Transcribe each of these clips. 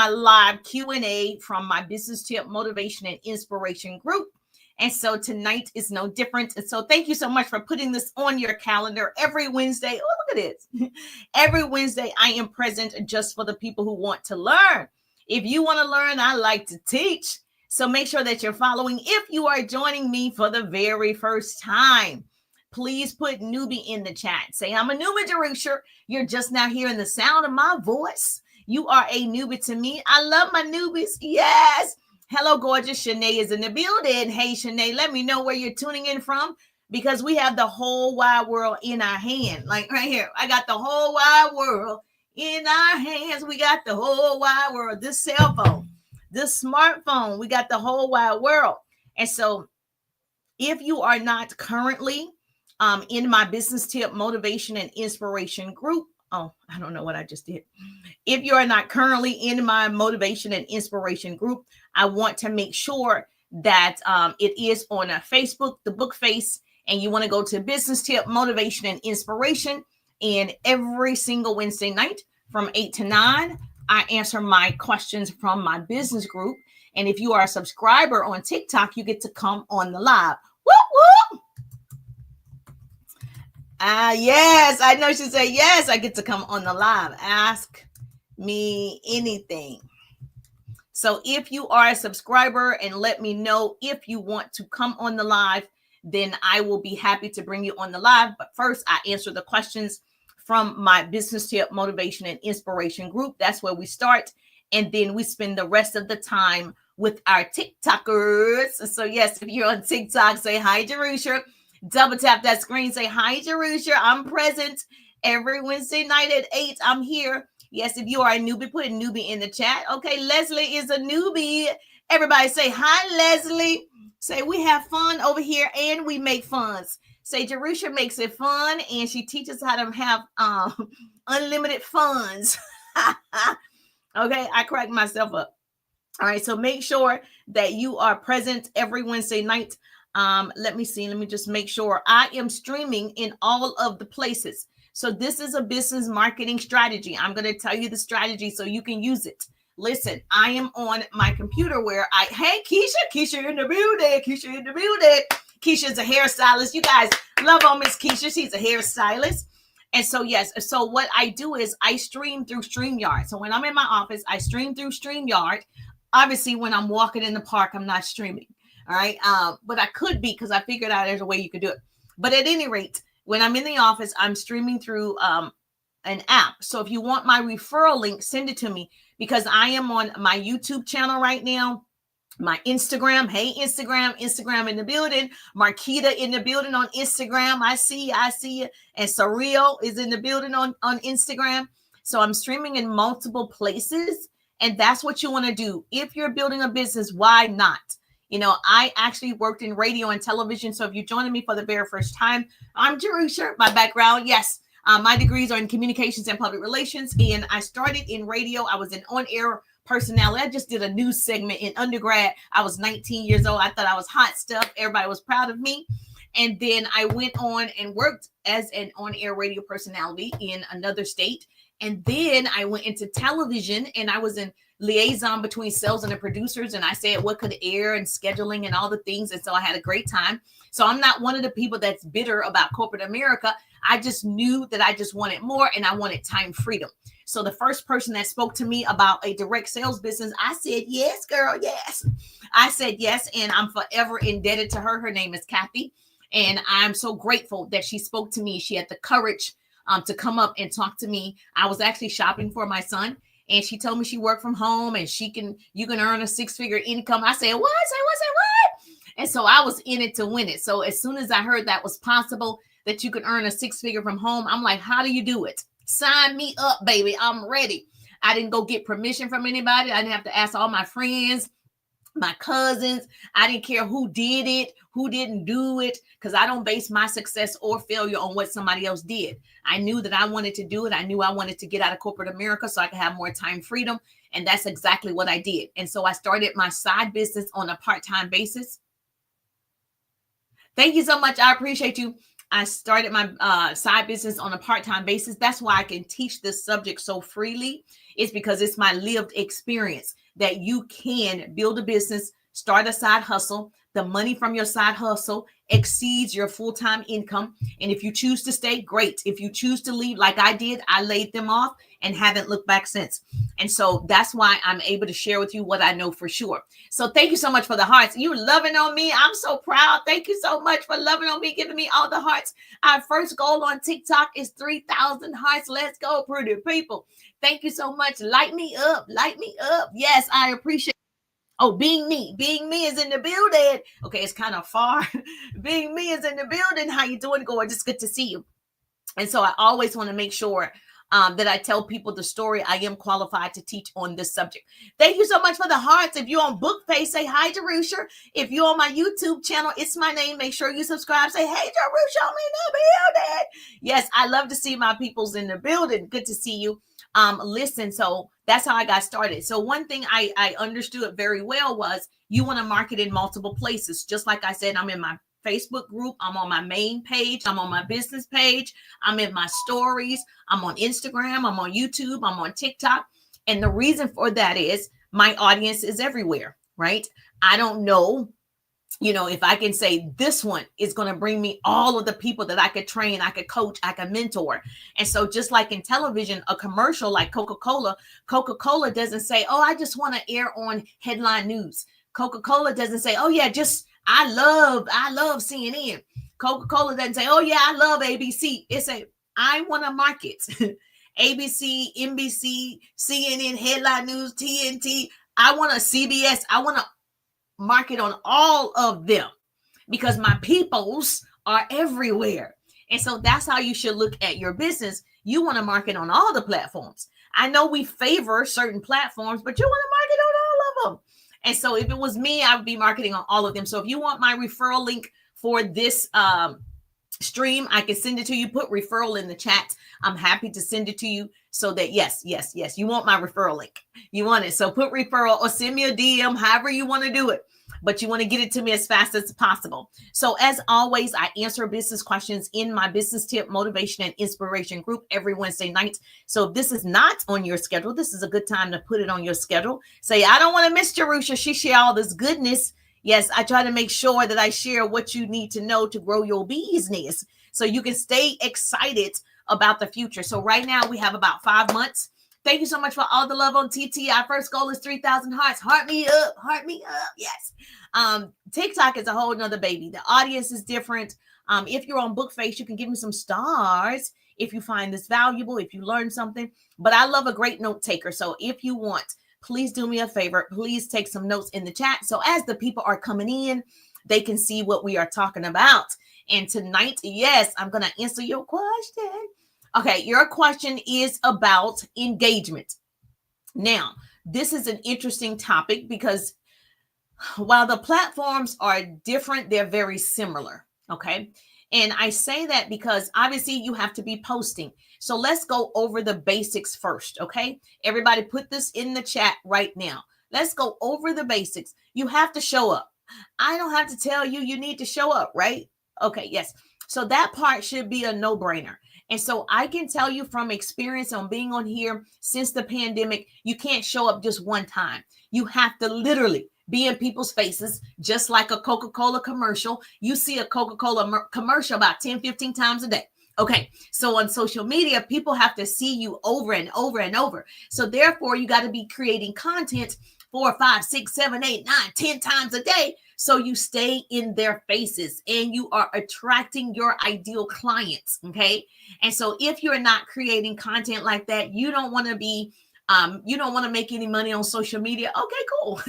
my live Q&A from my business tip motivation and inspiration group. And so tonight is no different. And so thank you so much for putting this on your calendar every Wednesday. Oh, look at this. Every Wednesday, I am present just for the people who want to learn. If you want to learn, I like to teach. So make sure that you're following. If you are joining me for the very first time, please put newbie in the chat. Say, I'm a newbie, Jerusha. You're just now hearing the sound of my voice. You are a newbie to me. I love my newbies. Yes. Hello, gorgeous. Shanae is in the building. Hey, Shanae, let me know where you're tuning in from, because we have the whole wide world in our hand. Like right here, I got the whole wide world in our hands. We got the whole wide world. This cell phone, this smartphone, we got the whole wide world. And so if you are not currently in my business tip motivation and inspiration group, oh, I don't know what I just did. If you are not currently in my motivation and inspiration group, I want to make sure that it is on a Facebook, the book face, and you want to go to business tip motivation and inspiration. And every single Wednesday night from 8 to 9, I answer my questions from my business group. And if you are a subscriber on TikTok, you get to come on the live. Whoop, whoop. Yes, I know she said, yes, I get to come on the live. Ask me anything. So if you are a subscriber and let me know if you want to come on the live, then I will be happy to bring you on the live. But first, I answer the questions from my business tip motivation and inspiration group. That's where we start. And then we spend the rest of the time with our TikTokers. So yes, if you're on TikTok, say hi, Jerusha. Double tap that screen, say hi, Jerusha. I'm present every Wednesday night at 8. I'm here. Yes, if you are a newbie, put a newbie in the chat. Okay, Leslie is a newbie. Everybody say hi, Leslie. Say we have fun over here and we make funs. Say Jerusha makes it fun and she teaches how to have unlimited funds. Okay, I crack myself up. All right, so make sure that you are present every Wednesday night. Let me see. Let me just make sure. I am streaming in all of the places. So this is a business marketing strategy. I'm going to tell you the strategy so you can use it. Listen, I am on my computer where hey, Keisha in the building. Keisha in the building. Keisha's a hairstylist. You guys love on Miss Keisha. She's a hairstylist. And so, yes. So what I do is I stream through StreamYard. So when I'm in my office, I stream through StreamYard. Obviously, when I'm walking in the park, I'm not streaming. All right. But I could be, because I figured out there's a way you could do it. But at any rate, when I'm in the office, I'm streaming through an app. So if you want my referral link, send it to me, because I am on my YouTube channel right now, my Instagram. Hey, Instagram in the building. Marquita in the building on Instagram. I see you. And Surreal is in the building on Instagram. So I'm streaming in multiple places. And that's what you want to do. If you're building a business, why not? You know, I actually worked in radio and television. So if you're joining me for the very first time, I'm Jerusha. My background, yes, my degrees are in communications and public relations. And I started in radio. I was an on-air personality. I just did a news segment in undergrad. I was 19 years old. I thought I was hot stuff. Everybody was proud of me. And then I went on and worked as an on-air radio personality in another state. And then I went into television, and I was in liaison between sales and the producers. And I said what could air and scheduling and all the things. And so I had a great time. So I'm not one of the people that's bitter about corporate America. I just knew that I just wanted more, and I wanted time freedom. So the first person that spoke to me about a direct sales business, I said, yes, girl, yes. I said yes, and I'm forever indebted to her. Her name is Kathy, and I'm so grateful that she spoke to me. She had the courage to come up and talk to me. I was actually shopping for my son, and she told me she worked from home and you can earn a 6-figure income. I said, what? And so I was in it to win it. So as soon as I heard that was possible, that you could earn a 6-figure from home, I'm like, how do you do it? Sign me up, baby. I'm ready. I didn't go get permission from anybody. I didn't have to ask all my friends, my cousins. I didn't care who did it, who didn't do it, because I don't base my success or failure on what somebody else did. I knew that I wanted to do it. I knew I wanted to get out of corporate America so I could have more time freedom. And that's exactly what I did. And so I started my side business on a part-time basis. Thank you so much. I appreciate you. I started my side business on a part-time basis. That's why I can teach this subject so freely, It's because it's my lived experience that you can build a business, start a side hustle. The money from your side hustle exceeds your full-time income. And if you choose to stay, great. If you choose to leave, like I did, I laid them off and haven't looked back since. And so that's why I'm able to share with you what I know for sure. So thank you so much for the hearts. You loving on me. I'm so proud. Thank you so much for loving on me, giving me all the hearts. Our first goal on TikTok is 3,000 hearts. Let's go, pretty people. Thank you so much. Light me up. Light me up. Yes, I appreciate. Oh, Being Me is in the building. Okay, it's kind of far. Being Me is in the building. How you doing, gorgeous? Good to see you. And so I always want to make sure that I tell people the story. I am qualified to teach on this subject. Thank you so much for the hearts. If you're on BookFace, say hi, Jerusha. If you're on my YouTube channel, it's my name. Make sure you subscribe. Say, hey, Jerusha, I'm in the building. Yes, I love to see my peoples in the building. Good to see you. Listen, so that's how I got started. So one thing I understood very well was you want to market in multiple places. Just like I said, I'm in my Facebook group. I'm on my main page. I'm on my business page. I'm in my stories. I'm on Instagram. I'm on YouTube. I'm on TikTok. And the reason for that is my audience is everywhere, right? I don't know, if I can say this one is going to bring me all of the people that I could train, I could coach, I could mentor. And so just like in television, a commercial like Coca-Cola doesn't say, oh, I just want to air on headline news. Coca-Cola doesn't say, oh yeah, I love CNN. Coca-Cola doesn't say, oh yeah, I love ABC. It's I want to market ABC, NBC, CNN, headline news, TNT. I want a CBS. I want to market on all of them because my peoples are everywhere. And so that's how you should look at your business. You want to market on all the platforms. I know we favor certain platforms, but you want to market on all of them. And so if it was me, I would be marketing on all of them. So if you want my referral link for this stream, I can send it to you. Put referral in the chat. I'm happy to send it to you so that yes, you want my referral link. You want it. So put referral or send me a DM, however you want to do it. But you want to get it to me as fast as possible. So as always, I answer business questions in my business tip, motivation, and inspiration group every Wednesday night. So if this is not on your schedule, this is a good time to put it on your schedule. Say, I don't want to miss Jerusha. She share all this goodness. Yes, I try to make sure that I share what you need to know to grow your business so you can stay excited about the future. So right now we have about 5 months. Thank you so much for all the love on TT. Our first goal is 3,000 hearts. Heart me up. Heart me up. Yes. TikTok is a whole nother baby. The audience is different. If you're on BookFace, you can give me some stars if you find this valuable, if you learn something. But I love a great note taker. So if you want, please do me a favor. Please take some notes in the chat. So as the people are coming in, they can see what we are talking about. And tonight, yes, I'm going to answer your question. Okay, your question is about engagement. Now, this is an interesting topic because while the platforms are different, they're very similar. Okay. And I say that because obviously you have to be posting. So let's go over the basics first. Okay. Everybody put this in the chat right now. Let's go over the basics. You have to show up. I don't have to tell you, you need to show up, right? Okay. Yes. So that part should be a no-brainer. And so I can tell you from experience on being on here since the pandemic, you can't show up just one time. You have to literally be in people's faces, just like a Coca-Cola commercial. You see a Coca-Cola commercial about 10, 15 times a day. Okay, so on social media, people have to see you over and over and over. So therefore, you got to be creating content 4, 5, 6, 7, 8, 9, 10 times a day. So you stay in their faces and you are attracting your ideal clients. Okay. And so if you're not creating content like that, you don't want to be, you don't want to make any money on social media. Okay, cool.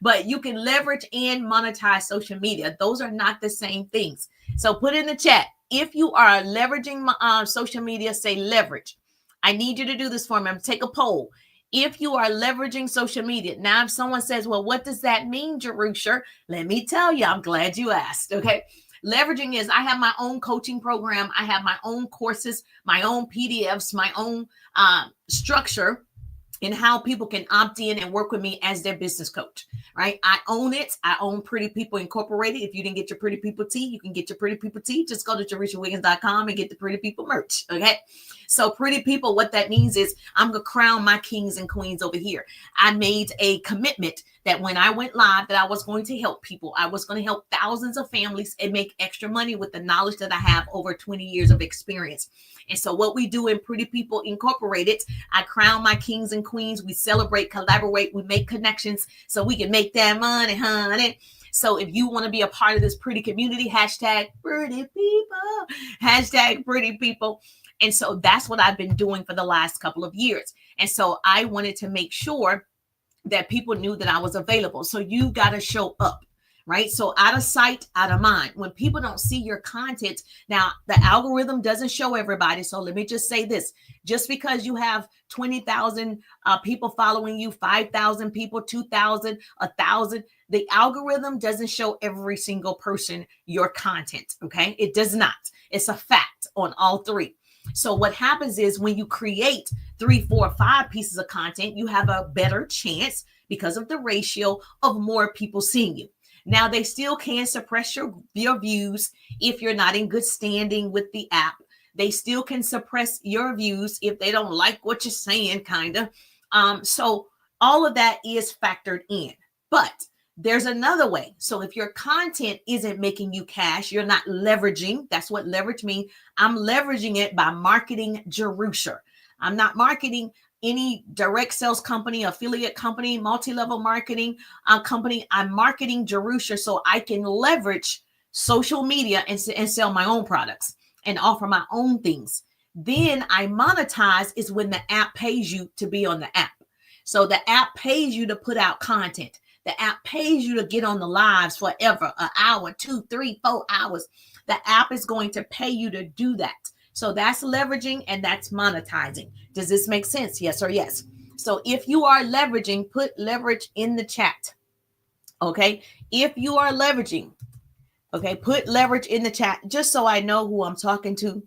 But you can leverage and monetize social media. Those are not the same things. So put in the chat. If you are leveraging social media, say leverage. I need you to do this for me. I'm going to take a poll. If you are leveraging social media. Now, if someone says, well, what does that mean, Jerusha? Let me tell you, I'm glad you asked. Okay. Leveraging is I have my own coaching program. I have my own courses, my own PDFs, my own structure. and how people can opt in and work with me as their business coach, right? I own it. I own Pretty People Incorporated. If you didn't get your Pretty People tee, you can get your Pretty People tee. Just go to JarishaWiggins.com and get the Pretty People merch, okay? So Pretty People, what that means is I'm going to crown my kings and queens over here. I made a commitment that when I went live, that I was going to help people. I was going to help thousands of families and make extra money with the knowledge that I have over 20 years of experience. And so what we do in Pretty People Incorporated, I crown my kings and queens. We celebrate, collaborate, we make connections so we can make that money, honey. So if you want to be a part of this pretty community, hashtag Pretty People, hashtag Pretty People. And so that's what I've been doing for the last couple of years. And so I wanted to make sure that people knew that I was available. So you got to show up, right? So out of sight, out of mind. When people don't see your content, now the algorithm doesn't show everybody. So let me just say this, just because you have 20,000 people following you, 5,000 people, 2,000, 1,000, the algorithm doesn't show every single person your content, okay? It does not. It's a fact on all three. So what happens is when you create 3, 4, 5 pieces of content, you have a better chance because of the ratio of more people seeing you. Now, they still can suppress your views if you're not in good standing with the app. They still can suppress your views if they don't like what you're saying, kind of. So all of that is factored in. But there's another way. So if your content isn't making you cash, you're not leveraging. That's what leverage means. I'm leveraging it by marketing Jerusha. I'm not marketing any direct sales company, affiliate company, multi-level marketing company. I'm marketing Jerusha so I can leverage social media and sell my own products and offer my own things. Then I monetize is when the app pays you to be on the app. So the app pays you to put out content. The app pays you to get on the lives forever, an hour, 2, 3, 4 hours. The app is going to pay you to do that. So that's leveraging and that's monetizing. Does this make sense? Yes or yes? So if you are leveraging, put leverage in the chat. Okay. If you are leveraging, okay, put leverage in the chat just so I know who I'm talking to.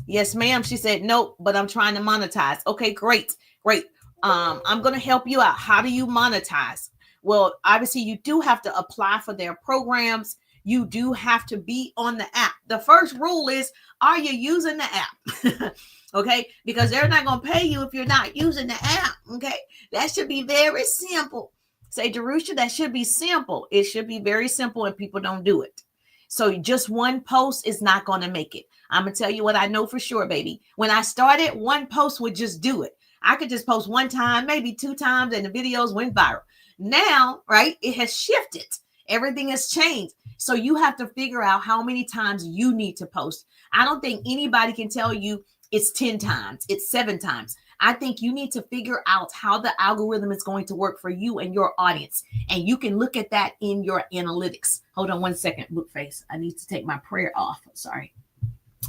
Yes, ma'am. She said, nope, but I'm trying to monetize. Okay, great. Great. I'm going to help you out. How do you monetize? Well, obviously you do have to apply for their programs. You do have to be on the app. The first rule is, are you using the app? Okay, because they're not going to pay you if you're not using the app. Okay, that should be very simple. Say, Jerusha, that should be simple. It should be very simple and people don't do it. So just one post is not going to make it. I'm going to tell you what I know for sure, baby. When I started, one post would just do it. I could just post one time, maybe 2 times, and the videos went viral. Now, right, it has shifted. Everything has changed. So you have to figure out how many times you need to post. I don't think anybody can tell you it's 10 times, it's 7 times. I think you need to figure out how the algorithm is going to work for you and your audience. And you can look at that in your analytics. Hold on one second, Bookface. I need to take my prayer off. Sorry.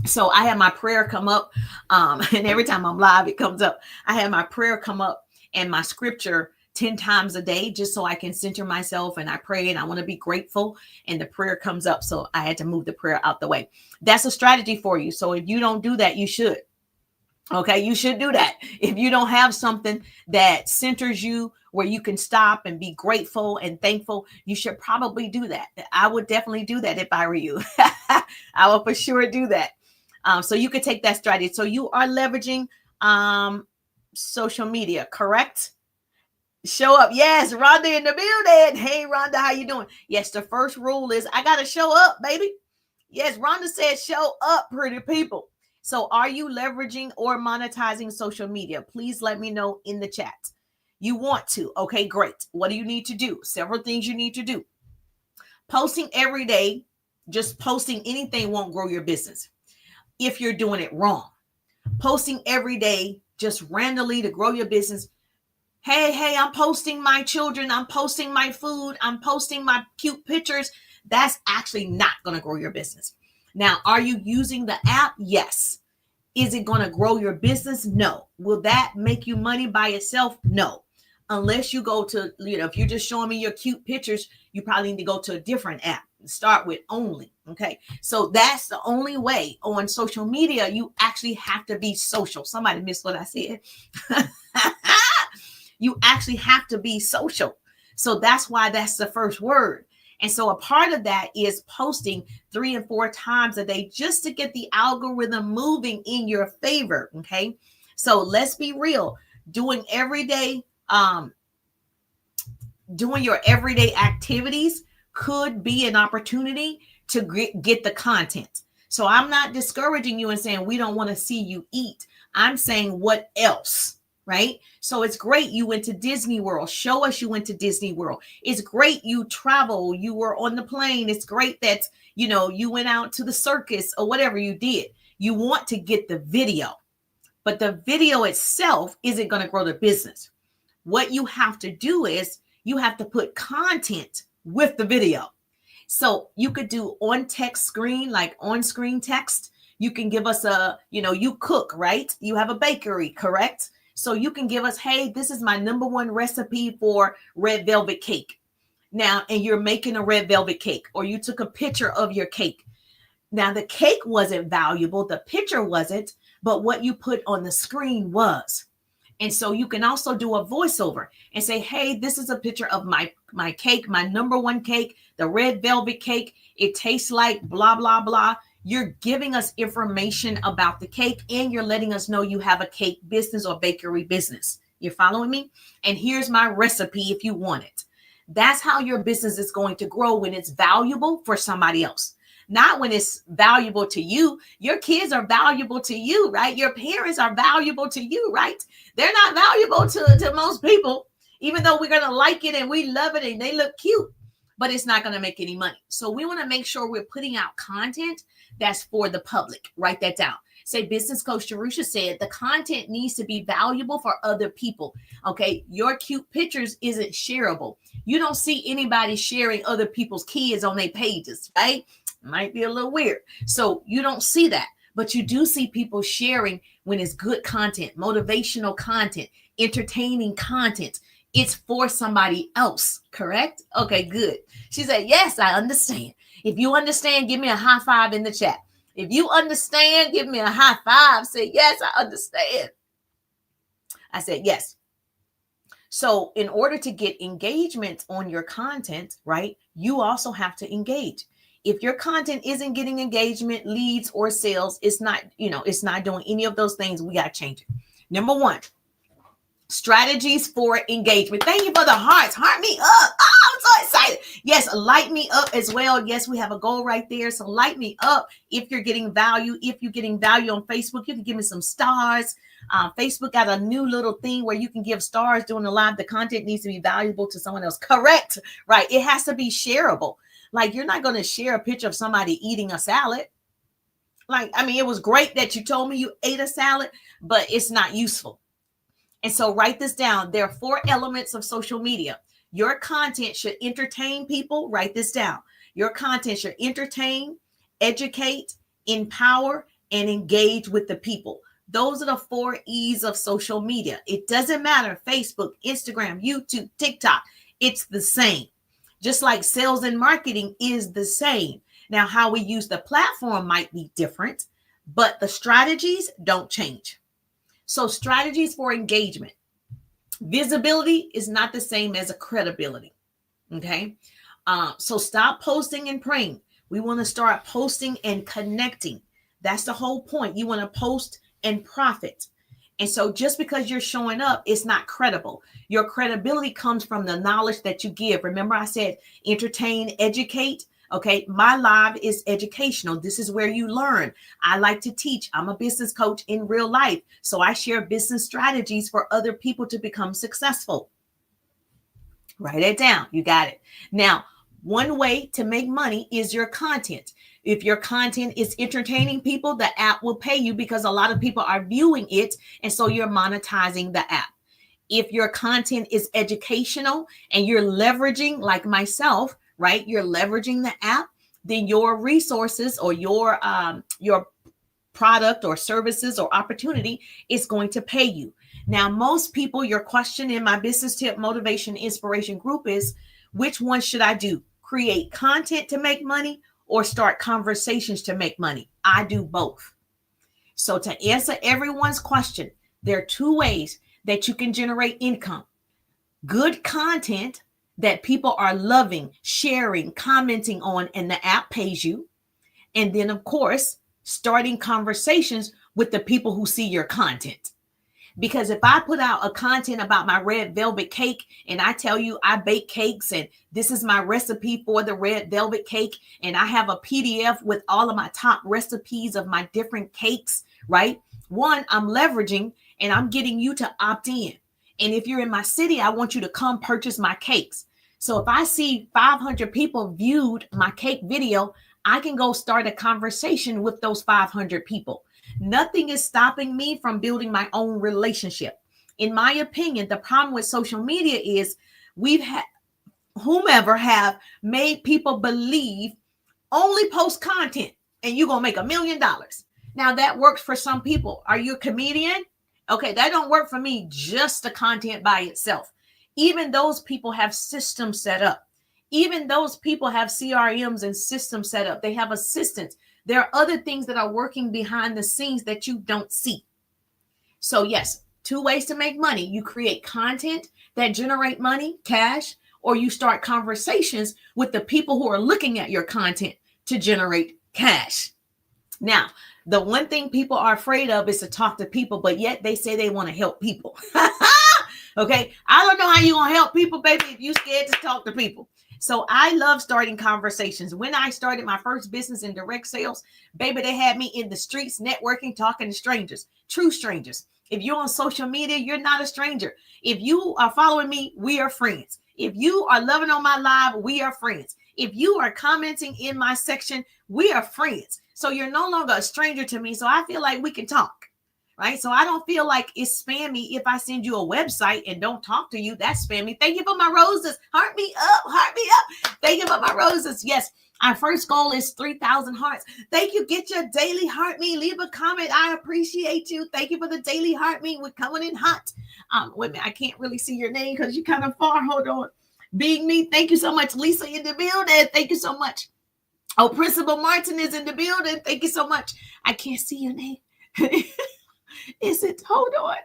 So I have my prayer come up. And every time I'm live, it comes up. I have my prayer come up and my scripture 10 times a day, just so I can center myself and I pray and I want to be grateful and the prayer comes up. So I had to move the prayer out the way. That's a strategy for you. So if you don't do that, you should. Okay, you should do that. If you don't have something that centers you where you can stop and be grateful and thankful, you should probably do that. I would definitely do that if I were you. I will for sure do that. So you could take that strategy. So you are leveraging social media, correct? Show up. Yes, Rhonda in the building. Hey, Rhonda, how you doing? Yes, the first rule is I got to show up, baby. Yes, Rhonda said show up, pretty people. So are you leveraging or monetizing social media? Please let me know in the chat. You want to. Okay, great. What do you need to do? Several things you need to do. Posting every day, just posting anything won't grow your business if you're doing it wrong. Posting every day, just randomly to grow your business. Hey, I'm posting my children. I'm posting my food. I'm posting my cute pictures. That's actually not going to grow your business. Now, are you using the app? Yes. Is it going to grow your business? No. Will that make you money by itself? No. Unless you go to, if you're just showing me your cute pictures, you probably need to go to a different app. Start with only. Okay. So that's the only way on social media. You actually have to be social. Somebody missed what I said. You actually have to be social. So that's why that's the first word. And so a part of that is posting 3 and 4 times a day just to get the algorithm moving in your favor. Okay. So let's be real. Doing your everyday activities could be an opportunity to get the content. So I'm not discouraging you and saying we don't want to see you eat. I'm saying what else? Right? So it's great you went to Disney World. Show us you went to Disney World. It's great you travel. You were on the plane. It's great that, you went out to the circus or whatever you did. You want to get the video, but the video itself isn't going to grow the business. What you have to do is you have to put content with the video. So you could do on text screen, like on screen text. You can give us you cook, right? You have a bakery, correct? So you can give us, hey, this is my number one recipe for red velvet cake. Now, and you're making a red velvet cake, or you took a picture of your cake. Now, the cake wasn't valuable. The picture wasn't, but what you put on the screen was. And so you can also do a voiceover and say, hey, this is a picture of my cake, my number one cake, the red velvet cake. It tastes like blah, blah, blah. You're giving us information about the cake, and you're letting us know you have a cake business or bakery business. You're following me? And here's my recipe if you want it. That's how your business is going to grow, when it's valuable for somebody else. Not when it's valuable to you. Your kids are valuable to you, right? Your parents are valuable to you, right? They're not valuable to most people, even though we're going to like it and we love it and they look cute, but it's not going to make any money. So we want to make sure we're putting out content that's for the public. Write that down. Say, Business Coach Jerusha said the content needs to be valuable for other people. Okay. Your cute pictures isn't shareable. You don't see anybody sharing other people's kids on their pages, right? Might be a little weird. So you don't see that, but you do see people sharing when it's good content, motivational content, entertaining content. It's for somebody else, correct? Okay, good. She said, yes, I understand. If you understand, give me a high five in the chat. If you understand, give me a high five. Say, yes, I understand. I said, yes. So in order to get engagement on your content, right, you also have to engage. If your content isn't getting engagement, leads, or sales, it's not doing any of those things. We got to change it. Number 1, strategies for engagement. Thank you for the hearts. Heart me up. Oh, I'm so excited. Yes, light me up as well. Yes, we have a goal right there. So light me up if you're getting value. If you're getting value on Facebook, you can give me some stars. Facebook got a new little thing where you can give stars during the live. The content needs to be valuable to someone else. Correct. Right. It has to be shareable. Like, you're not going to share a picture of somebody eating a salad. Like, I mean, it was great that you told me you ate a salad, but it's not useful. And so write this down. There are 4 elements of social media. Your content should entertain people. Write this down. Your content should entertain, educate, empower, and engage with the people. Those are the 4 E's of social media. It doesn't matter. Facebook, Instagram, YouTube, TikTok. It's the same. Just like sales and marketing is the same. Now, how we use the platform might be different, but the strategies don't change. So strategies for engagement. Visibility is not the same as a credibility. Okay. So stop posting and praying. We want to start posting and connecting. That's the whole point. You want to post and profit. And so just because you're showing up, it's not credible. Your credibility comes from the knowledge that you give. Remember, I said entertain, educate. Okay, my live is educational. This is where you learn. I like to teach. I'm a business coach in real life. So I share business strategies for other people to become successful. Write it down. You got it. Now, one way to make money is your content. If your content is entertaining people, the app will pay you because a lot of people are viewing it. And so you're monetizing the app. If your content is educational and you're leveraging, like myself, right? You're leveraging the app, then your resources or your product or services or opportunity is going to pay you. Now, most people, your question in my business tip motivation inspiration group is, which one should I do? Create content to make money or start conversations to make money? I do both. So to answer everyone's question, there are 2 ways that you can generate income. good content that people are loving, sharing, commenting on, and the app pays you. And then, of course, starting conversations with the people who see your content. Because if I put out a content about my red velvet cake and I tell you I bake cakes and this is my recipe for the red velvet cake, and I have a PDF with all of my top recipes of my different cakes, right? One, I'm leveraging and I'm getting you to opt in. And if you're in my city, I want you to come purchase my cakes. So if I see 500 people viewed my cake video, I can go start a conversation with those 500 people. Nothing is stopping me from building my own relationship. In my opinion, the problem with social media is we've had whomever have made people believe only post content and you're going to make $1 million. Now that works for some people. Are you a comedian? Okay, that don't work for me, just the content by itself. Even those people have systems set up. Even those people have CRMs and systems set up. They have assistants. There are other things that are working behind the scenes that you don't see. So yes, 2 ways to make money. You create content that generate money, cash, or you start conversations with the people who are looking at your content to generate cash. Now, the one thing people are afraid of is to talk to people, but yet they say they want to help people. Okay, I don't know how you're going to help people, baby, if you're scared to talk to people. So I love starting conversations. When I started my first business in direct sales, baby, they had me in the streets networking, talking to strangers, true strangers. If you're on social media, you're not a stranger. If you are following me, we are friends. If you are loving on my live, we are friends. If you are commenting in my section, we are friends. So you're no longer a stranger to me. So I feel like we can talk, right? So I don't feel like it's spammy if I send you a website and don't talk to you. That's spammy. Thank you for my roses. Heart me up. Heart me up. Thank you for my roses. Yes. Our first goal is 3,000 hearts. Thank you. Get your daily heart me. Leave a comment. I appreciate you. Thank you for the daily heart me. We're coming in hot. Wait a minute. I can't really see your name because you're kind of far. Hold on. Being me. Thank you so much. Lisa in the building. Thank you so much. Oh, Principal Martin is in the building. Thank you so much. I can't see your name. Is it? Hold on.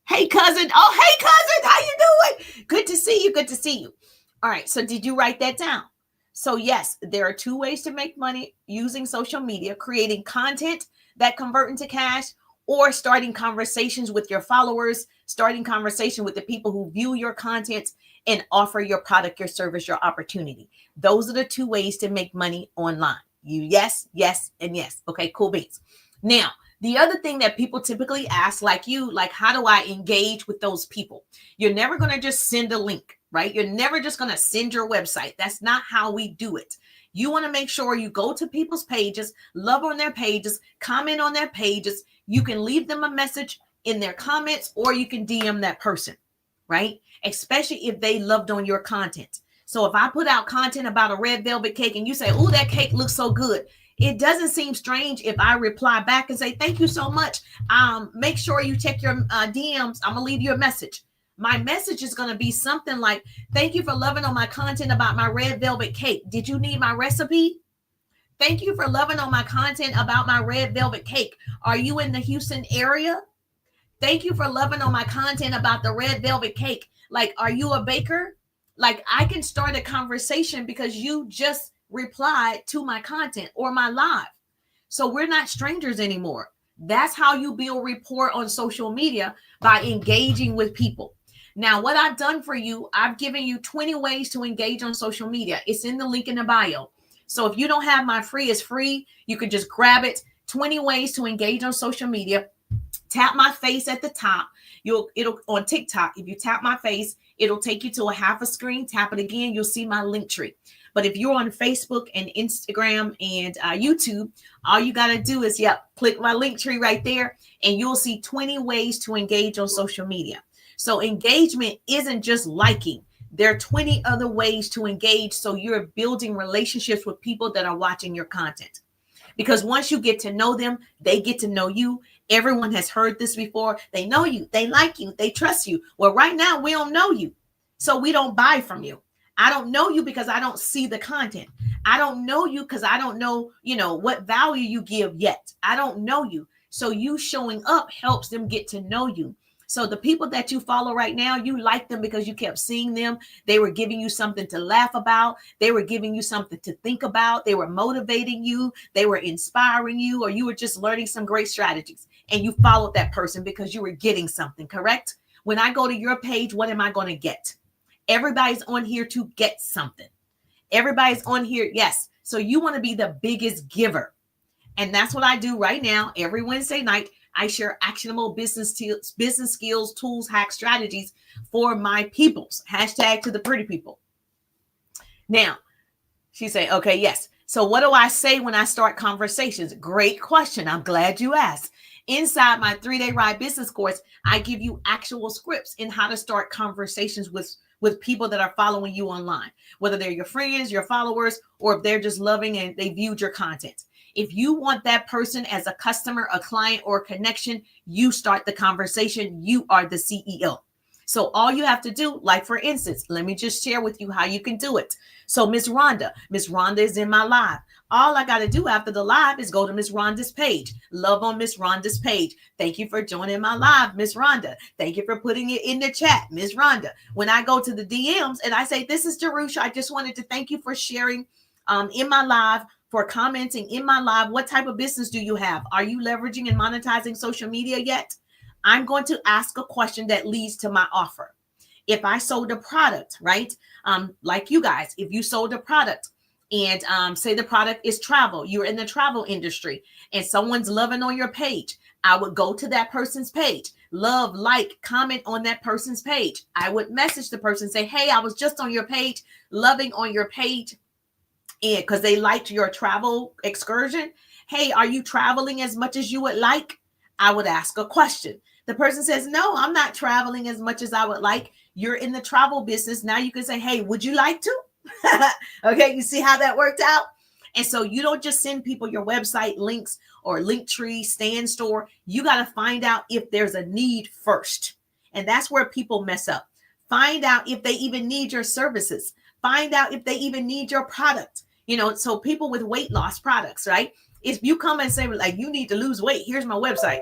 Hey, cousin. Oh, hey, cousin. How you doing? Good to see you. Good to see you. All right. So did you write that down? So yes, there are 2 ways to make money using social media: creating content that convert into cash, or starting conversations with your followers, starting conversation with the people who view your content and offer your product, your service, your opportunity. Those are the 2 ways to make money online. Yes, and yes. Okay, cool beans. Now, the other thing that people typically ask, like you, like, how do I engage with those people? You're never going to just send a link, right? You're never just going to send your website. That's not how we do it. You want to make sure you go to people's pages, love on their pages, comment on their pages. You can leave them a message in their comments, or you can DM that person, right? Especially if they loved on your content. So if I put out content about a red velvet cake and you say, oh, that cake looks so good, it doesn't seem strange if I reply back and say, thank you so much. Make sure you check your DMs. I'm going to leave you a message. My message is going to be something like, thank you for loving on my content about my red velvet cake. Did you need my recipe? Thank you for loving on my content about my red velvet cake. Are you in the Houston area? Thank you for loving on my content about the red velvet cake. Like, are you a baker? Like, I can start a conversation because you just replied to my content or my live. So we're not strangers anymore. That's how you build rapport on social media, by engaging with people. Now, what I've done for you, I've given you 20 ways to engage on social media. It's in the link in the bio. So if you don't have my free, it's free. You can just grab it. 20 ways to engage on social media. Tap my face at the top. It'll on TikTok. If you tap my face, it'll take you to a half a screen. Tap it again. You'll see my link tree. But if you're on Facebook and Instagram and YouTube, all you got to do is, click my link tree right there, and you'll see 20 ways to engage on social media. So engagement isn't just liking. There are 20 other ways to engage. So you're building relationships with people that are watching your content. Because once you get to know them, they get to know you. Everyone has heard this before. They know you. They like you. They trust you. Well, right now, we don't know you. So we don't buy from you. I don't know you because I don't see the content. I don't know you because I don't know, what value you give yet. I don't know you. So you showing up helps them get to know you. So the people that you follow right now, you like them because you kept seeing them. They were giving you something to laugh about. They were giving you something to think about. They were motivating you. They were inspiring you, or you were just learning some great strategies. And you followed that person because you were getting something, correct? When I go to your page, what am I going to get? Everybody's on here to get something. Everybody's on here. Yes. So you want to be the biggest giver. And that's what I do right now. Every Wednesday night, I share actionable business skills, tools, hacks, strategies for my peoples. Hashtag to the pretty people. Now, she say, okay, yes. So what do I say when I start conversations? Great question. I'm glad you asked. Inside my 3-day ride business course, I give you actual scripts in how to start conversations with people that are following you online, whether they're your friends, your followers, or if they're just loving and they viewed your content. If you want that person as a customer, a client, or a connection, you start the conversation. You are the CEO. So all you have to do, like for instance, let me just share with you how you can do it. So Miss Rhonda is in my live. All I got to do after the live is go to Miss Rhonda's page. Love on Miss Rhonda's page. Thank you for joining my live, Miss Rhonda. Thank you for putting it in the chat, Miss Rhonda. When I go to the DMs and I say, this is Jerusha, I just wanted to thank you for sharing in my live, for commenting in my live. What type of business do you have? Are you leveraging and monetizing social media yet? I'm going to ask a question that leads to my offer. If I sold a product, right? Like you guys, if you sold a product and say the product is travel, you're in the travel industry and someone's loving on your page, I would go to that person's page, love, like, comment on that person's page. I would message the person, say, hey, I was just on your page, loving on your page. And because they liked your travel excursion. Hey, are you traveling as much as you would like? I would ask a question. The person says, no, I'm not traveling as much as I would like. You're in the travel business. Now you can say, hey, would you like to? Okay, you see how that worked out? And so you don't just send people your website links or Linktree, Stand Store. You got to find out if there's a need first. And that's where people mess up. Find out if they even need your services. Find out if they even need your product. You know, so people with weight loss products, right? If you come and say, like, you need to lose weight, here's my website.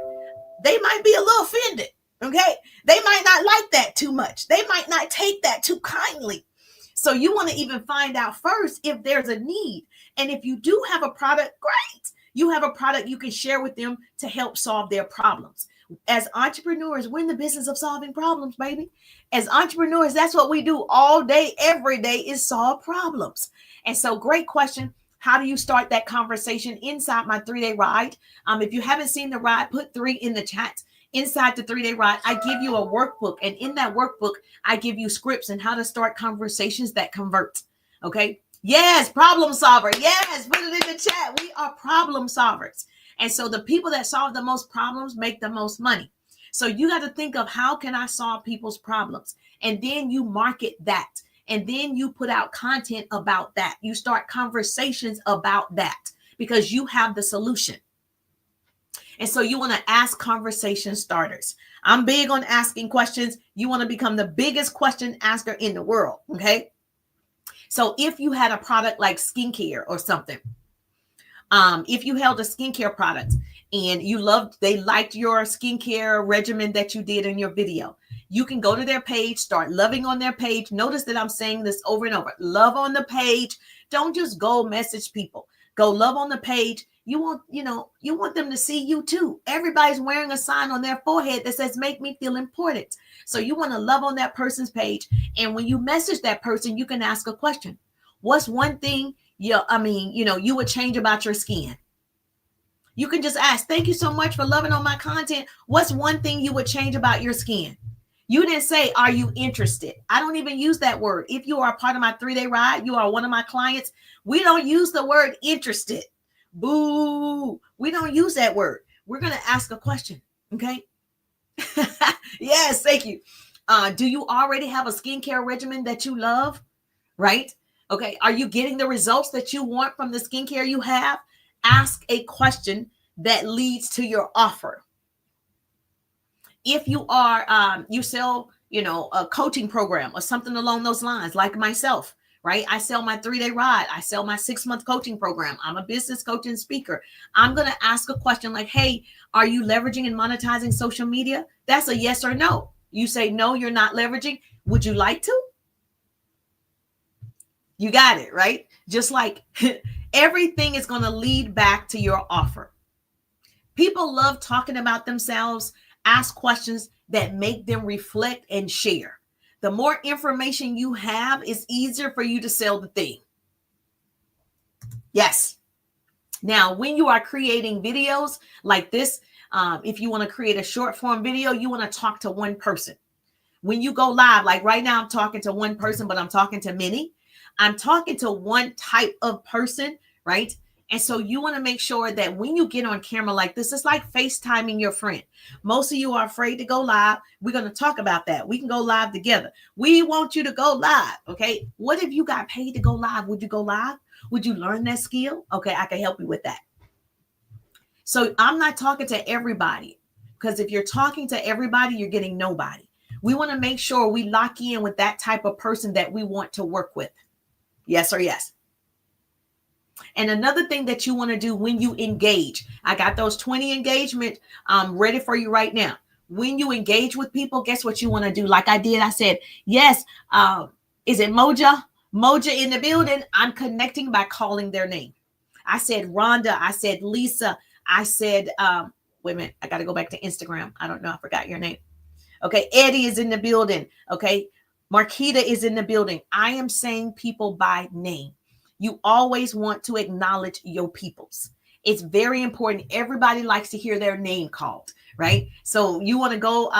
They might be a little offended, okay? They might not like that too much. They might not take that too kindly. So you want to even find out first if there's a need. And if you do have a product, great. You have a product you can share with them to help solve their problems. As entrepreneurs, we're in the business of solving problems, baby. As entrepreneurs, that's what we do all day, every day, is solve problems. And so, great question. How do you start that conversation inside my 3-day ride? If you haven't seen the ride, put 3 in the chat. Inside the 3-day ride, I give you a workbook. And in that workbook, I give you scripts and how to start conversations that convert. Okay. Yes. Problem solver. Yes. Put it in the chat. We are problem solvers. And so the people that solve the most problems make the most money. So you got to think of, how can I solve people's problems? And then you market that. And then you put out content about that. You start conversations about that because you have the solution. And so you want to ask conversation starters. I'm big on asking questions. You want to become the biggest question asker in the world. Okay. So if you had a product like skincare or something, if you held a skincare product and they liked your skincare regimen that you did in your video, you can go to their page, start loving on their page. Notice that I'm saying this over and over. Love on the page. Don't just go message people. Go love on the page. You want them to see you too. Everybody's wearing a sign on their forehead that says, make me feel important. So you want to love on that person's page. And when you message that person, you can ask a question. What's one thing you would change about your skin? You can just ask, thank you so much for loving on my content. What's one thing you would change about your skin? You didn't say, are you interested? I don't even use that word. If you are a part of my 3-day ride, you are one of my clients. We don't use the word interested. Boo. We don't use that word. We're going to ask a question. Okay. Yes. Thank you. Do you already have a skincare regimen that you love? Right. Okay. Are you getting the results that you want from the skincare you have? Ask a question that leads to your offer. If you are, you sell, a coaching program or something along those lines, like myself, right? I sell my 3-day ride. I sell my 6-month coaching program. I'm a business coach and speaker. I'm going to ask a question like, hey, are you leveraging and monetizing social media? That's a yes or no. You say, no, you're not leveraging. Would you like to? You got it, right? Just like everything is going to lead back to your offer. People love talking about themselves. Ask questions that make them reflect and share. The more information you have, it's easier for you to sell the thing. Yes. Now, when you are creating videos like this, if you want to create a short form video, you want to talk to one person. When you go live, like right now, I'm talking to one person, but I'm talking to many. I'm talking to one type of person, right? And so you want to make sure that when you get on camera like this, it's like FaceTiming your friend. Most of you are afraid to go live. We're going to talk about that. We can go live together. We want you to go live. Okay. What if you got paid to go live? Would you go live? Would you learn that skill? Okay. I can help you with that. So I'm not talking to everybody, because if you're talking to everybody, you're getting nobody. We want to make sure we lock in with that type of person that we want to work with. Yes or yes. And another thing that you want to do when you engage, I got those 20 engagement ready for you right now. When you engage with people, guess what you want to do? Like I did, I said, yes. Is it Moja? Moja in the building. I'm connecting by calling their name. I said Rhonda. I said Lisa. I said, wait a minute. I got to go back to Instagram. I don't know. I forgot your name. Okay. Eddie is in the building. Okay. Marquita is in the building. I am saying people by name. You always want to acknowledge your peoples. It's very important. Everybody likes to hear their name called, right? So you want to go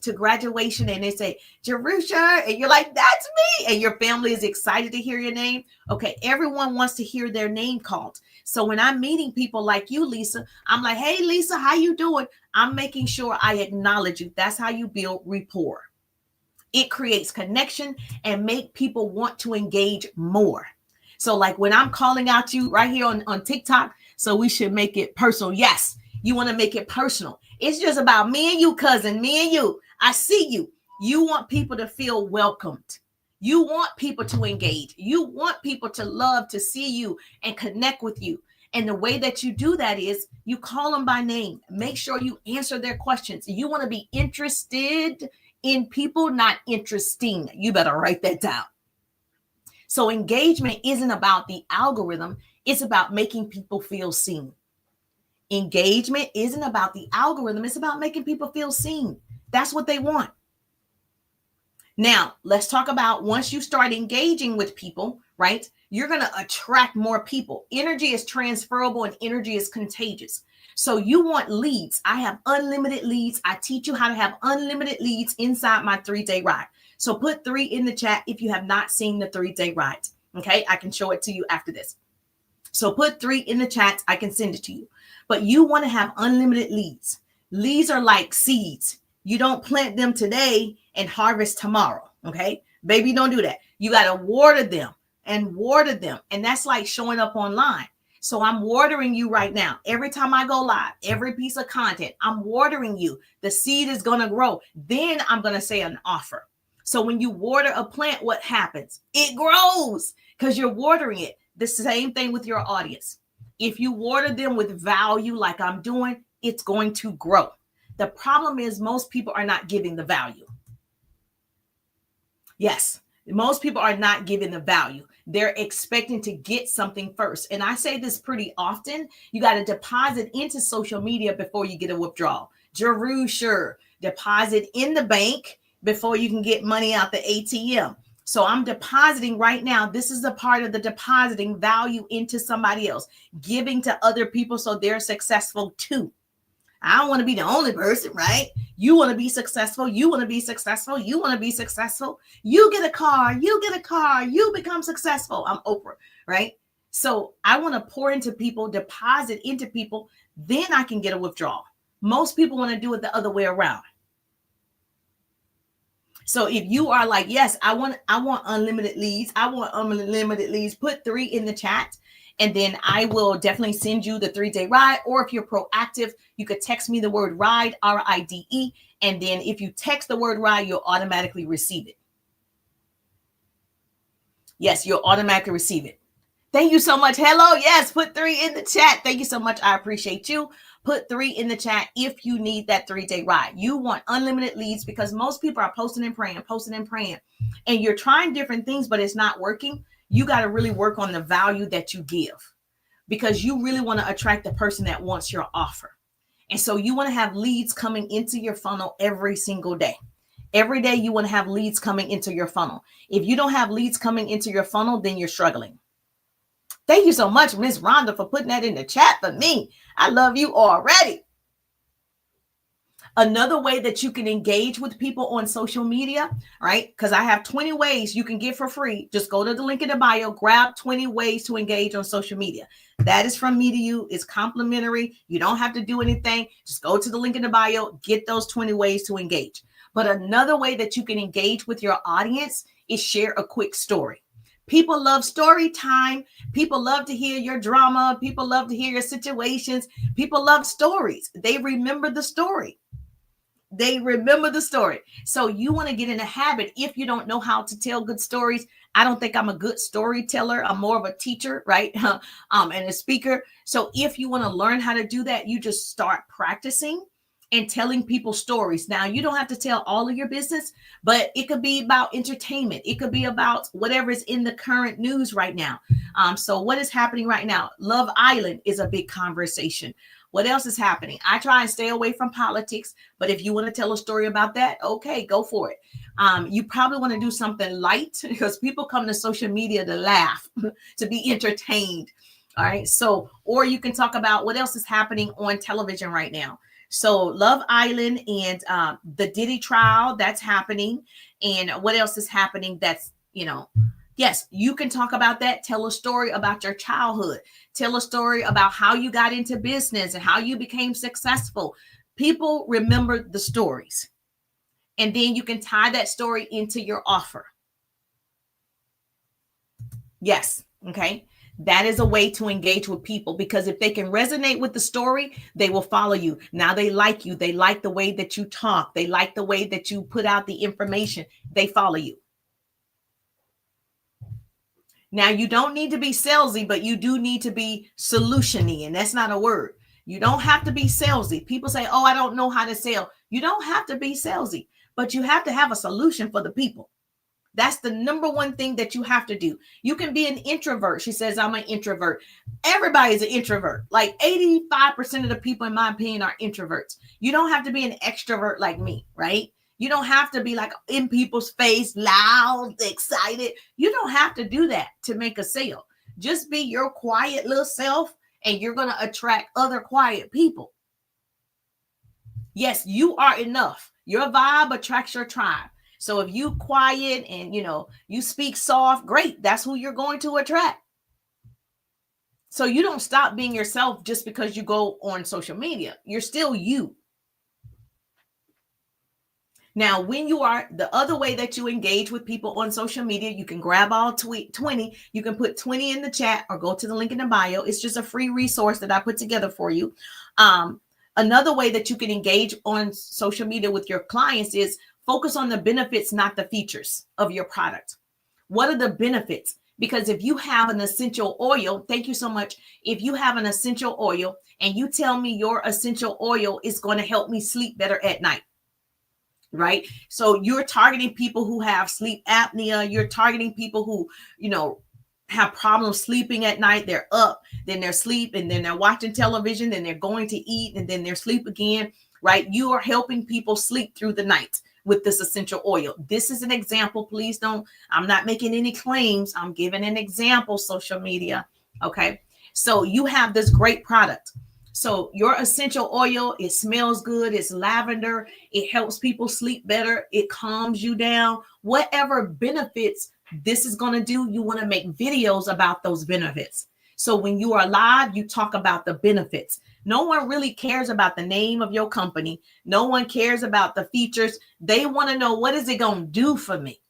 to graduation and they say, Jerusha, and you're like, that's me. And your family is excited to hear your name. Okay. Everyone wants to hear their name called. So when I'm meeting people like you, Lisa, I'm like, hey, Lisa, how you doing? I'm making sure I acknowledge you. That's how you build rapport. It creates connection and make people want to engage more. So like when I'm calling out you right here on TikTok, so we should make it personal. Yes, you want to make it personal. It's just about me and you, cousin, me and you. I see you. You want people to feel welcomed. You want people to engage. You want people to love to see you and connect with you. And the way that you do that is you call them by name. Make sure you answer their questions. You want to be interested in people, not interesting. You better write that down. So engagement isn't about the algorithm. It's about making people feel seen. Engagement isn't about the algorithm. It's about making people feel seen. That's what they want. Now, let's talk about once you start engaging with people, right? You're going to attract more people. Energy is transferable and energy is contagious. So you want leads. I have unlimited leads. I teach you how to have unlimited leads inside my 3-day ride. So put 3 in the chat if you have not seen the 3-day ride. Okay, I can show it to you after this. So put 3 in the chat. I can send it to you. But you want to have unlimited leads. Leads are like seeds. You don't plant them today and harvest tomorrow. Okay, baby, don't do that. You got to water them and water them. And that's like showing up online. So I'm watering you right now. Every time I go live, every piece of content, I'm watering you. The seed is going to grow. Then I'm going to say an offer. So when you water a plant, what happens? It grows because you're watering it. The same thing with your audience. If you water them with value like I'm doing, it's going to grow. The problem is most people are not giving the value. Yes, most people are not giving the value. They're expecting to get something first. And I say this pretty often. You got to deposit into social media before you get a withdrawal. Jerusha, deposit in the bank before you can get money out the ATM. So I'm depositing right now. This is a part of the depositing value into somebody else, giving to other people so they're successful too. I don't want to be the only person, right? You want to be successful. You want to be successful. You want to be successful. You get a car. You get a car. You become successful. I'm Oprah, right? So I want to pour into people, deposit into people. Then I can get a withdrawal. Most people want to do it the other way around. So if you are like, yes, I want unlimited leads. I want unlimited leads. Put 3 in the chat. And then I will definitely send you the 3-day ride. Or if you're proactive, you could text me the word ride, RIDE. And then if you text the word ride, you'll automatically receive it. Yes, you'll automatically receive it. Thank you so much. Hello. Yes, put 3 in the chat. Thank you so much. I appreciate you. Put 3 in the chat if you need that 3-day ride. You want unlimited leads because most people are posting and praying, and you're trying different things, but it's not working. You got to really work on the value that you give because you really want to attract the person that wants your offer. And so you want to have leads coming into your funnel every single day. Every day you want to have leads coming into your funnel. If you don't have leads coming into your funnel, then you're struggling. Thank you so much, Miss Rhonda, for putting that in the chat for me. I love you already. Another way that you can engage with people on social media, right? Because I have 20 ways you can get for free. Just go to the link in the bio, grab 20 ways to engage on social media. That is from me to you. It's complimentary. You don't have to do anything. Just go to the link in the bio, get those 20 ways to engage. But another way that you can engage with your audience is share a quick story. People love story time. People love to hear your drama. People love to hear your situations. People love stories. They remember the story. They remember the story. So you want to get in a habit. If you don't know how to tell good stories, I don't think I'm a good storyteller. I'm more of a teacher, right? And a speaker. So if you want to learn how to do that, you just start practicing and telling people stories. Now, you don't have to tell all of your business, but it could be about entertainment. It could be about whatever is in the current news right now. So what is happening right now? Love Island is a big conversation. What else is happening? I try and stay away from politics, but if you want to tell a story about that, okay, go for it. You probably want to do something light because people come to social media to laugh, to be entertained. All right. So, or you can talk about what else is happening on television right now. So Love Island and the Diddy trial, that's happening. And what else is happening? That's, yes, you can talk about that. Tell a story about your childhood. Tell a story about how you got into business and how you became successful. People remember the stories. And then you can tie that story into your offer. Yes. Okay. That is a way to engage with people because if they can resonate with the story, they will follow you. Now they like you. They like the way that you talk. They like the way that you put out the information. They follow you. Now, you don't need to be salesy, but you do need to be solution-y, and that's not a word. You don't have to be salesy. People say, oh, I don't know how to sell. You don't have to be salesy, but you have to have a solution for the people. That's the number one thing that you have to do. You can be an introvert. She says, I'm an introvert. Everybody's an introvert. Like 85% of the people, in my opinion, are introverts. You don't have to be an extrovert like me, right? You don't have to be like in people's face, loud, excited. You don't have to do that to make a sale. Just be your quiet little self and you're going to attract other quiet people. Yes, you are enough. Your vibe attracts your tribe. So if you quiet and, you speak soft, great. That's who you're going to attract. So you don't stop being yourself just because you go on social media. You're still you. Now, when you are the other way that you engage with people on social media, you can grab all 20. You can put 20 in the chat or go to the link in the bio. It's just a free resource that I put together for you. Another way that you can engage on social media with your clients is focus on the benefits, not the features of your product. What are the benefits? Because if you have an essential oil, thank you so much. If you have an essential oil and you tell me your essential oil is going to help me sleep better at night, right? So you're targeting people who have sleep apnea. You're targeting people who, have problems sleeping at night. They're up, then they're asleep, and then they're watching television, then they're going to eat, and then they're asleep again, right? You are helping people sleep through the night with this essential oil. This is an example. Please don't, I'm not making any claims. I'm giving an example, social media. Okay. So you have this great product. So your essential oil, it smells good. It's lavender. It helps people sleep better. It calms you down. Whatever benefits this is going to do, you want to make videos about those benefits. So when you are live, you talk about the benefits. No one really cares about the name of your company. No one cares about the features. They want to know, what is it going to do for me?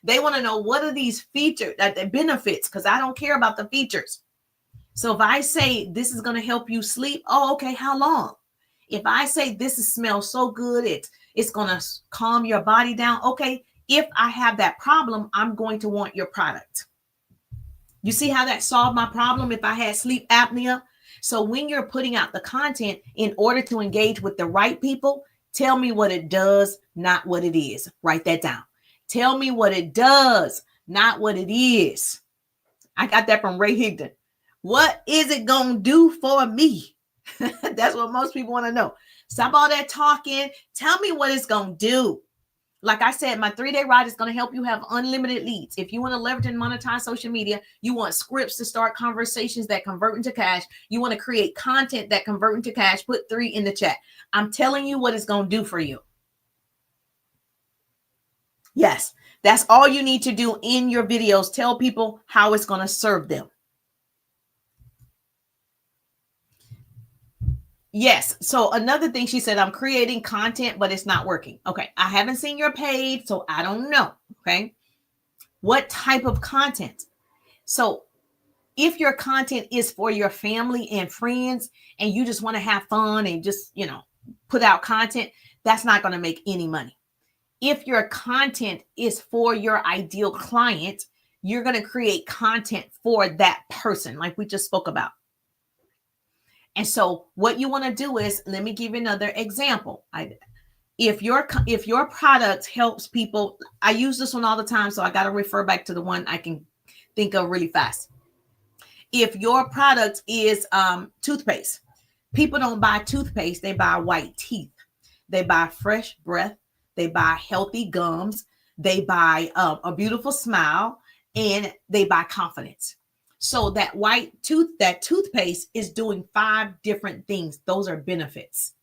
They want to know, what are these features, that the benefits, because I don't care about the features. So if I say this is going to help you sleep, oh, okay, how long? If I say this smells so good, it's going to calm your body down. Okay, if I have that problem, I'm going to want your product. You see how that solved my problem if I had sleep apnea? So when you're putting out the content in order to engage with the right people, tell me what it does, not what it is. Write that down. Tell me what it does, not what it is. I got that from Ray Higdon. What is it going to do for me? That's what most people want to know. Stop all that talking. Tell me what it's going to do. Like I said, my 3-day ride is going to help you have unlimited leads. If you want to leverage and monetize social media, you want scripts to start conversations that convert into cash, you want to create content that convert into cash, put 3 in the chat. I'm telling you what it's going to do for you. Yes, that's all you need to do in your videos. Tell people how it's going to serve them. Yes. So another thing she said, I'm creating content, but it's not working. Okay. I haven't seen your page, so I don't know. Okay. What type of content? So if your content is for your family and friends and you just want to have fun and just, put out content, that's not going to make any money. If your content is for your ideal client, you're going to create content for that person, like we just spoke about. And so what you want to do is, let me give you another example. If your product helps people, I use this one all the time, so I got to refer back to the one I can think of really fast. If your product is toothpaste, people don't buy toothpaste, they buy white teeth. They buy fresh breath. They buy healthy gums. They buy a beautiful smile, and they buy confidence. So that that toothpaste is doing 5 different things. Those are benefits.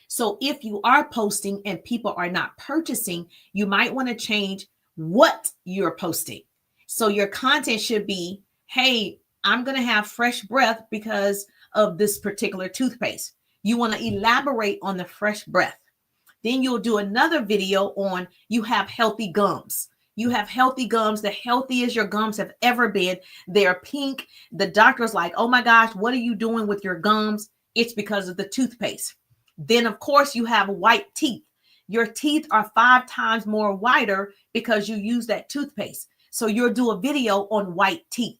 So if you are posting and people are not purchasing, you might want to change what you're posting. So your content should be, hey, I'm going to have fresh breath because of this particular toothpaste. You want to elaborate on the fresh breath. Then you'll do another video on you have healthy gums. You have healthy gums, the healthiest your gums have ever been. They're pink. The doctor's like, oh my gosh, what are you doing with your gums? It's because of the toothpaste. Then, of course, you have white teeth. Your teeth are 5 times more whiter because you use that toothpaste. So you'll do a video on white teeth.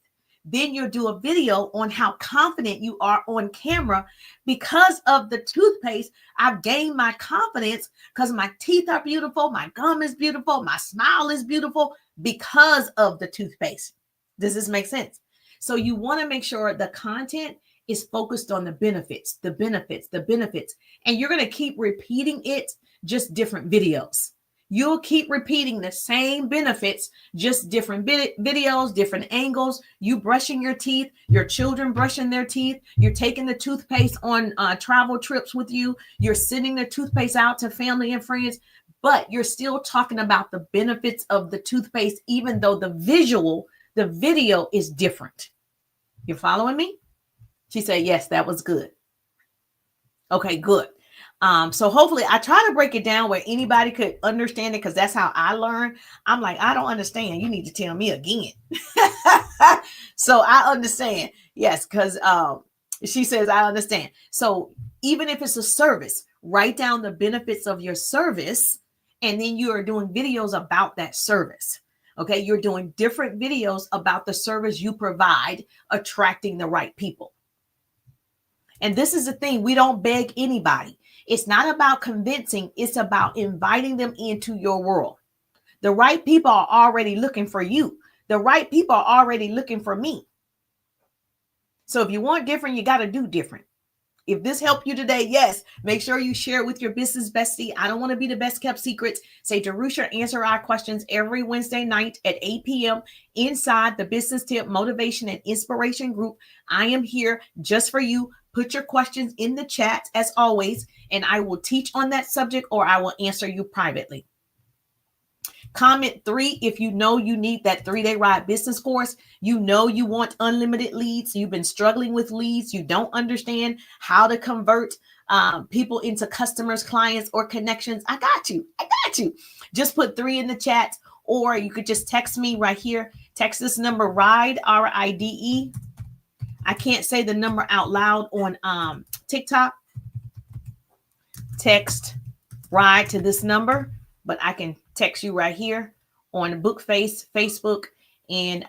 Then you'll do a video on how confident you are on camera. Because of the toothpaste, I've gained my confidence because my teeth are beautiful, my gum is beautiful, my smile is beautiful because of the toothpaste. Does this make sense? So you want to make sure the content is focused on the benefits, the benefits, the benefits. And you're going to keep repeating it, just different videos. You'll keep repeating the same benefits, just different videos, different angles. You brushing your teeth, your children brushing their teeth. You're taking the toothpaste on travel trips with you. You're sending the toothpaste out to family and friends, but you're still talking about the benefits of the toothpaste, even though the video is different. You're following me? She said, yes, that was good. Okay, good. So hopefully I try to break it down where anybody could understand it, because that's how I learn. I'm like, I don't understand. You need to tell me again. So I understand. Yes, because she says, I understand. So even if it's a service, write down the benefits of your service, and then you are doing videos about that service. Okay, you're doing different videos about the service you provide, attracting the right people. And this is the thing, we don't beg anybody. It's not about convincing, it's about inviting them into your world. The right people are already looking for you. The right people are already looking for me. So if you want different, you got to do different. If this helped you today, yes, make sure you share it with your business bestie. I don't want to be the best kept secret. Say, Jerusha, answer our questions every Wednesday night at 8 p.m. inside the Business Tip Motivation and Inspiration group. I am here just for you. Put your questions in the chat as always, and I will teach on that subject, or I will answer you privately. Comment 3 if you know you need that 3-day ride business course. You know you want unlimited leads. You've been struggling with leads. You don't understand how to convert people into customers, clients, or connections. I got you. Just put 3 in the chat, or you could just text me right here. Text this number, RIDE, RIDE. I can't say the number out loud on TikTok. Text RIDE to this number, but I can text you right here on Facebook, and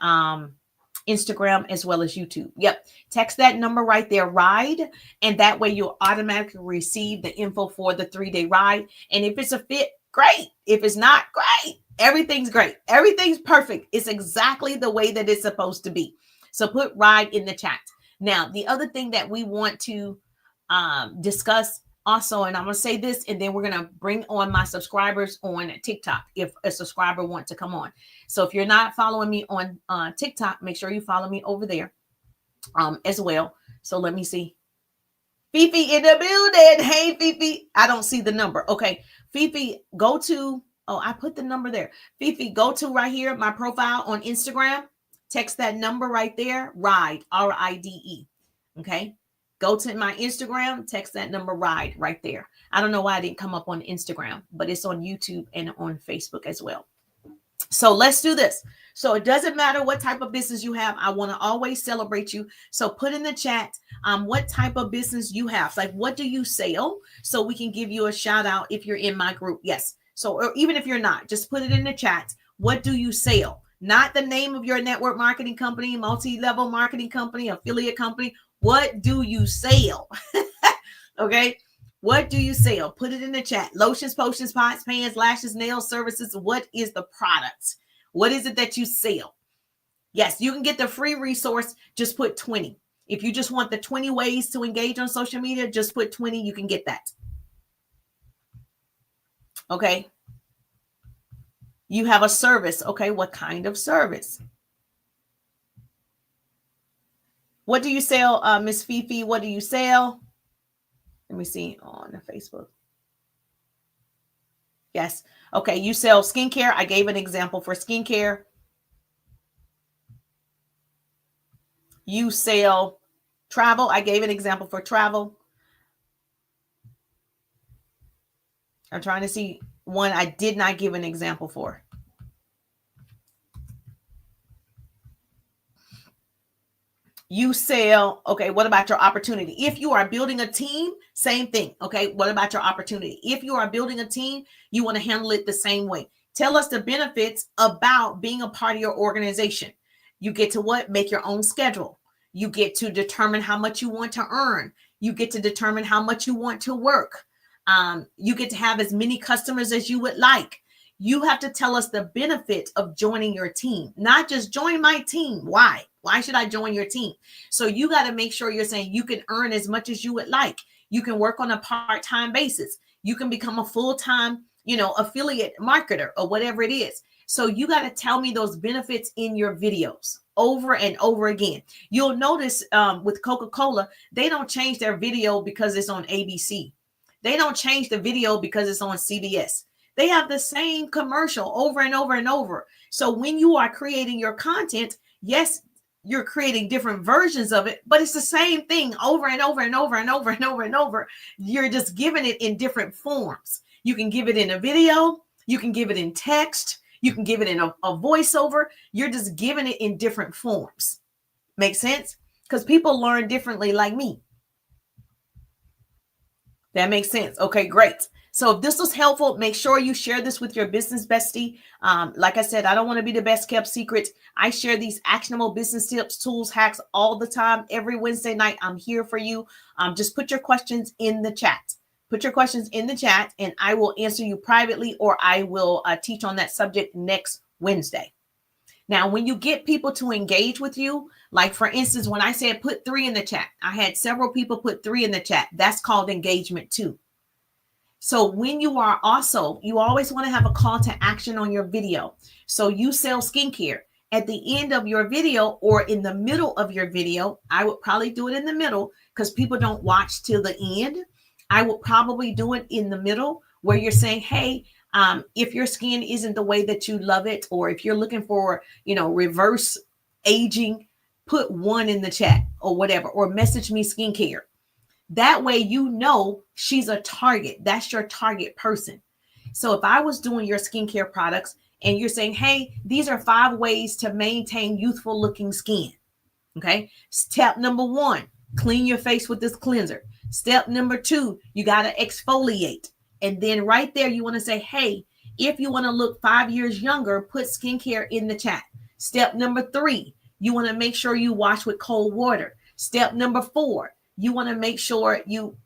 Instagram, as well as YouTube. Yep. Text that number right there, ride. And that way you'll automatically receive the info for the 3-day ride. And if it's a fit, great. If it's not, great. Everything's great. Everything's perfect. It's exactly the way that it's supposed to be. So put ride in the chat. Now, the other thing that we want to discuss also, and I'm going to say this, and then we're going to bring on my subscribers on TikTok if a subscriber wants to come on. So if you're not following me on TikTok, make sure you follow me over there as well. So let me see. Fifi in the building. Hey, Fifi. I don't see the number. Okay. Fifi, go to, oh, I put the number there. Fifi, go to right here, my profile on Instagram. Text that number right there, RIDE, RIDE. Okay. Go to my Instagram, text that number, ride right there. I don't know why I didn't come up on Instagram, but it's on YouTube and on Facebook as well. So let's do this. So it doesn't matter what type of business you have. I want to always celebrate you. So put in the chat what type of business you have. Like, what do you sell? So we can give you a shout out if you're in my group. Yes. So or even if you're not, just put it in the chat. What do you sell? Not the name of your network marketing company, multi-level marketing company, affiliate company. What do you sell? Okay. What do you sell? Put it in the chat. Lotions, potions, pots, pans, lashes, nails, services. What is the product? What is it that you sell? Yes, you can get the free resource. Just put 20. If you just want the 20 ways to engage on social media, just put 20. You can get that. Okay. You have a service. Okay. What kind of service? What do you sell, Miss Fifi? What do you sell? Let me see on the Facebook. Yes. Okay. You sell skincare. I gave an example for skincare. You sell travel. I gave an example for travel. I'm trying to see one I did not give an example for. You sell, okay, what about your opportunity? If you are building a team, same thing, okay? What about your opportunity? If you are building a team, you want to handle it the same way. Tell us the benefits about being a part of your organization. You get to what? Make your own schedule. You get to determine how much you want to earn. You get to determine how much you want to work. You get to have as many customers as you would like. You have to tell us the benefit of joining your team, not just join my team. Why? Why should I join your team? So you got to make sure you're saying you can earn as much as you would like. You can work on a part-time basis. You can become a full-time, affiliate marketer or whatever it is. So you got to tell me those benefits in your videos over and over again. You'll notice with Coca-Cola, they don't change their video because it's on ABC. They don't change the video because it's on CBS. They have the same commercial over and over and over. So when you are creating your content, yes, you're creating different versions of it, but it's the same thing over and over and over and over and over and over. You're just giving it in different forms. You can give it in a video. You can give it in text. You can give it in a voiceover. You're just giving it in different forms. Make sense? Because people learn differently like me. That makes sense. Okay, great. So if this was helpful, make sure you share this with your business bestie. Like I said, I don't want to be the best kept secret. I share these actionable business tips, tools, hacks all the time. Every Wednesday night, I'm here for you. Just put your questions in the chat. Put your questions in the chat and I will answer you privately, or I will teach on that subject next Wednesday. Now, when you get people to engage with you, like for instance, when I said put 3 in the chat, I had several people put 3 in the chat. That's called engagement too. So when you are also, you always want to have a call to action on your video. So you sell skincare. At the end of your video or in the middle of your video, I would probably do it in the middle because people don't watch till the end. I would probably do it in the middle where you're saying, hey, if your skin isn't the way that you love it, or if you're looking for, reverse aging, put 1 in the chat or whatever, or message me skincare. That way, she's a target. That's your target person. So if I was doing your skincare products and you're saying, hey, these are 5 ways to maintain youthful looking skin. Okay. Step number 1, clean your face with this cleanser. Step number 2, you got to exfoliate. And then right there, you want to say, hey, if you want to look 5 years younger, put skincare in the chat. Step number 3, You want to make sure you wash with cold water. Step number 4, you want to make sure you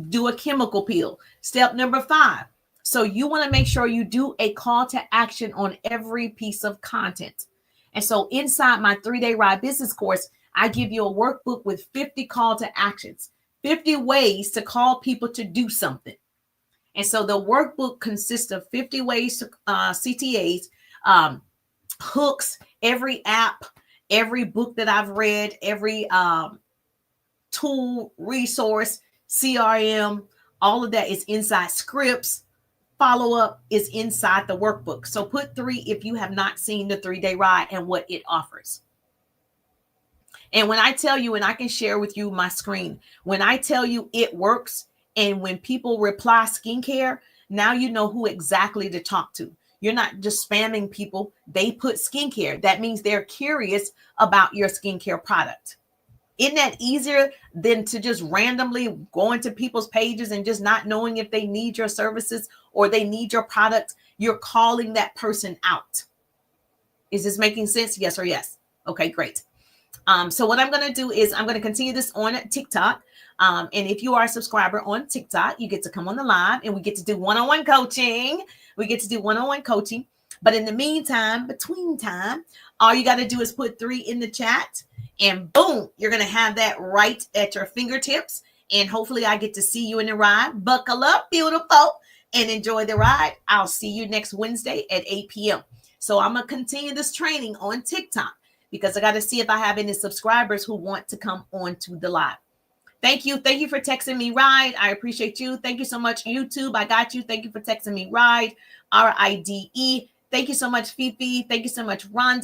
do a chemical peel. Step number 5. So you want to make sure you do a call to action on every piece of content. And so inside my 3-day ride business course, I give you a workbook with 50 call to actions, 50 ways to call people to do something. And so the workbook consists of 50 ways to CTAs, hooks, every app, every book that I've read, every tool, resource, CRM, all of that is inside. Scripts, follow-up is inside the workbook. So put 3 if you have not seen the 3-day ride and what it offers. And when I tell you, and I can share with you my screen, when I tell you it works, and when people reply skincare, now you know who exactly to talk to. You're not just spamming people. They put skincare. That means they're curious about your skincare product. Isn't that easier than to just randomly go into people's pages and just not knowing if they need your services or they need your product? You're calling that person out. Is this making sense? Yes or yes? Okay, great. So what I'm going to do is I'm going to continue this on TikTok. And if you are a subscriber on TikTok, you get to come on the live and we get to do one-on-one coaching. We get to do one-on-one coaching. But in the meantime, between time, all you got to do is put 3 in the chat and boom, you're going to have that right at your fingertips. And hopefully I get to see you in the ride. Buckle up, beautiful, and enjoy the ride. I'll see you next Wednesday at 8 p.m. So I'm going to continue this training on TikTok because I got to see if I have any subscribers who want to come on to the live. Thank you. Thank you for texting me ride. I appreciate you. Thank you so much, YouTube. I got you. Thank you for texting me ride, RIDE. Thank you so much, Fifi. Thank you so much, Rhonda.